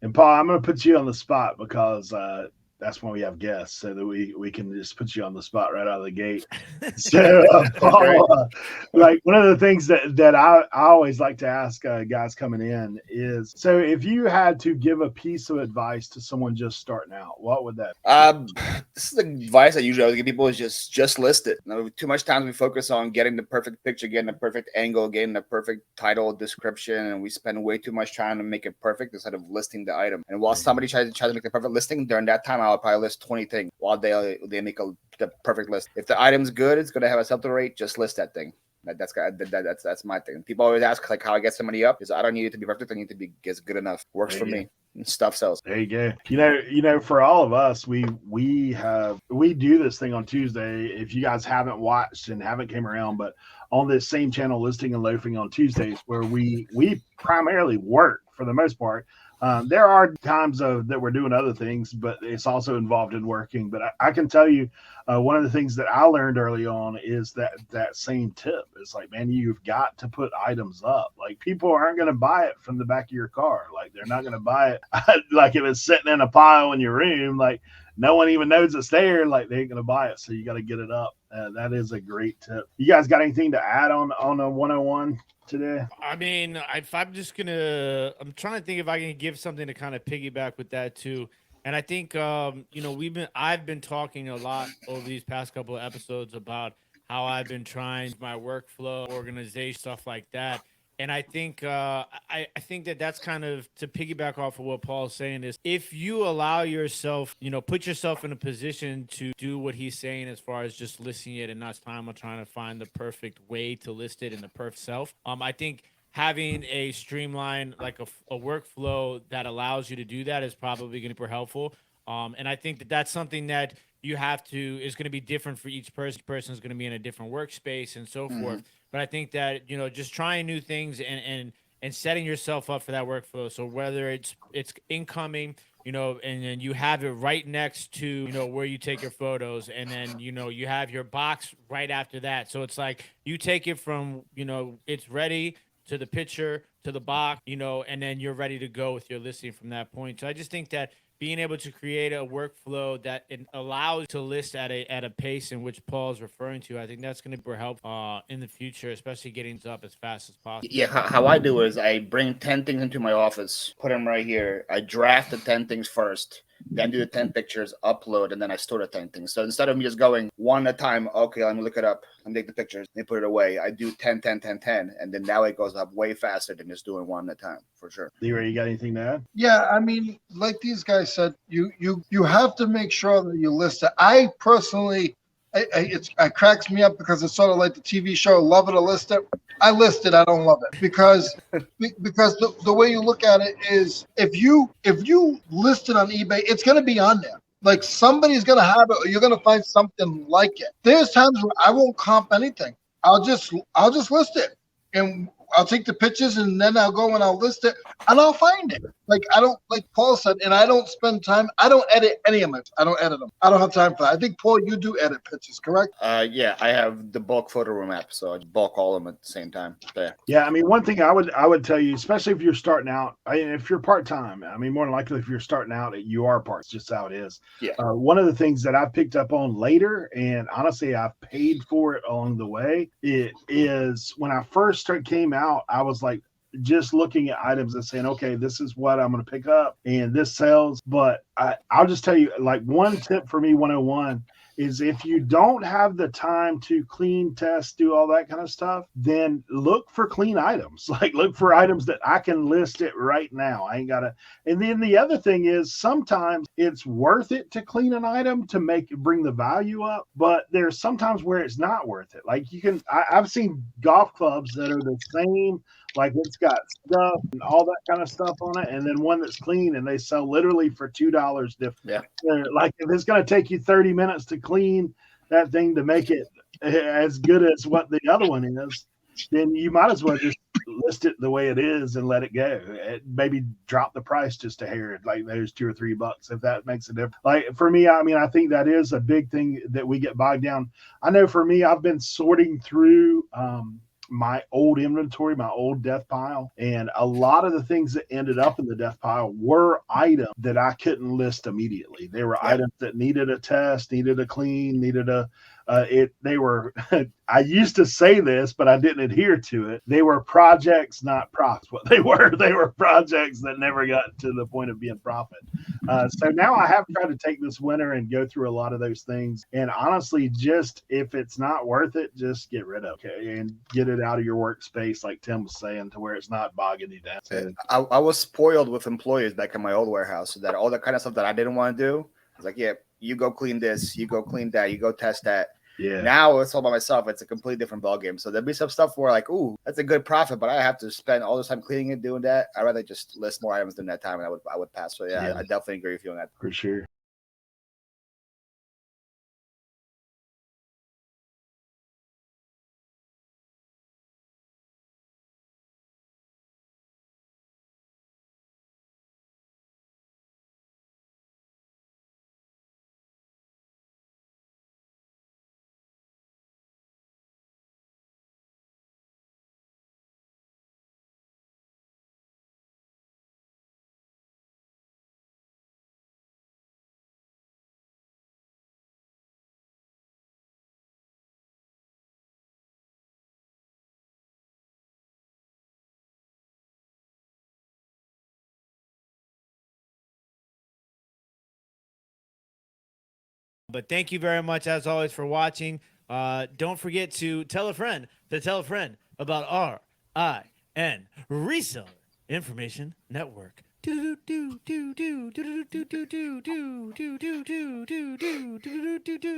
And Paul, I'm going to put you on the spot because that's when we have guests, so that we can just put you on the spot right out of the gate. So, Great. Paul, like one of the things that I always like to ask guys coming in is, so if you had to give a piece of advice to someone just starting out, what would that Um, this is the advice I usually always give people is just list it. Too much times we focus on getting the perfect picture, getting the perfect angle, getting the perfect title, description, and we spend way too much time to make it perfect instead of listing the item. And while somebody tries to make the perfect listing, during that time I'll probably list 20 things while they make the perfect list. If the item's good, it's gonna have a sell-through rate. Just list that thing. That's my thing. People always ask like how I get somebody up. Is I don't need it to be perfect. I need it to be just good enough. Works be? for me. Stuff sells. There you go. For all of us, we do this thing on Tuesday. If you guys haven't watched and haven't came around, but on this same channel, Listing and Loafing on Tuesdays, where we primarily work for the most part. There are times that we're doing other things, but it's also involved in working. But I can tell you, one of the things that I learned early on is that same tip. It's like, man, you've got to put items up. Like people aren't going to buy it from the back of your car. Like they're not going to buy it like if it's sitting in a pile in your room. Like no one even knows it's there. Like they ain't going to buy it. So you got to get it up. That is a great tip. You guys got anything to add on a 101? Today? I mean, if I'm I'm trying to think if I can give something to kind of piggyback with that too. And I think, I've been talking a lot over these past couple of episodes about how I've been trying my workflow, organization, stuff like that. And I think, I think that that's kind of to piggyback off of what Paul's saying is if you allow yourself, put yourself in a position to do what he's saying as far as just listing it and not time on trying to find the perfect way to list it and the perfect self. I think having a streamline like a workflow that allows you to do that is probably going to be super helpful. And I think that that's something that you have to is going to be different for each person. Each person is going to be in a different workspace and so Mm-hmm. forth. But I think that just trying new things and setting yourself up for that workflow. So whether it's incoming, and then you have it right next to where you take your photos, and then you have your box right after that. So it's like you take it from it's ready to the picture to the box, and then you're ready to go with your listing from that point. So I just think that being able to create a workflow that it allows to list at a pace in which Paul is referring to, I think that's going to be helpful in the future, especially getting up as fast as possible. Yeah, how I do is I bring 10 things into my office, put them right here. I draft the 10 things first, then do the 10 pictures, upload, and then I store the 10 things. So instead of me just going one at a time, okay, let me look it up, let me take the pictures, let me put it away. I do 10, 10, 10, 10, and then now it goes up way faster than just doing one at a time, for sure. Leroy, you got anything to add? Yeah, I mean, like these guys said, you have to make sure that you list it. I personally, it cracks me up because it's sort of like the TV show Love It or List It. I list it, I don't love it because the way you look at it is if you list it on eBay, it's going to be on there. Like somebody's going to have it, or you're going to find something like it. There's times where I won't comp anything. I'll just list it, and I'll take the pictures, and then I'll go and I'll list it, and I'll find it. Like I don't, like Paul said, and I don't spend time. I don't edit any of it. I don't edit them. I don't have time for that. I think Paul, you do edit pictures, correct? Yeah, I have the bulk Photoroom app, so I bulk all of them at the same time. There. Yeah, I mean, one thing I would tell you, especially if you're starting out, if you're part time, I mean, more than likely if you're starting out, you are part. It's just how it is. Yeah. One of the things that I picked up on later, and honestly, I've paid for it along the way. It is when I first came out, I was like just looking at items and saying, okay, this is what I'm going to pick up, and this sells. But I'll just tell you, like one tip for me, 101. Is if you don't have the time to clean, test, do all that kind of stuff, then look for clean items. Like look for items that I can list it right now. I ain't got to. And then the other thing is sometimes it's worth it to clean an item to bring the value up, but there's sometimes where it's not worth it. Like I've seen golf clubs that are the same, like it's got stuff and all that kind of stuff on it, and then one that's clean and they sell literally for $2 different. Yeah. Like if it's going to take you 30 minutes to clean that thing to make it as good as what the other one is, then you might as well just list it the way it is and let it go. Maybe drop the price just a hair, like there's $2 or $3 if that makes a difference. Like for me, I mean, I think that is a big thing that we get bogged down. I know for me, I've been sorting through my old inventory, my old death pile. And a lot of the things that ended up in the death pile were items that I couldn't list immediately. They were items that needed a test, needed a clean, needed a, they were, I used to say this, but I didn't adhere to it. They were projects, not profits. What they were projects that never got to the point of being profit. So now I have tried to take this winter and go through a lot of those things. And honestly, just if it's not worth it, just get rid of it, okay, and get it out of your workspace, like Tim was saying, to where it's not bogging you down. So, I was spoiled with employees back in my old warehouse, so that all the kind of stuff that I didn't want to do, I was like, yeah, you go clean this, you go clean that, you go test that. yeah. Now it's all by myself. It's a completely different ballgame. So there'll be some stuff where like, ooh, that's a good profit, but I have to spend all this time cleaning it, doing that. I'd rather just list more items than that time, and I would pass. So yeah. I definitely agree with you on that. For sure. But thank you very much, as always, for watching. Don't forget to tell a friend about RIN Reseller Information Network. Do do do do do do do do do do do do do do do do do do do.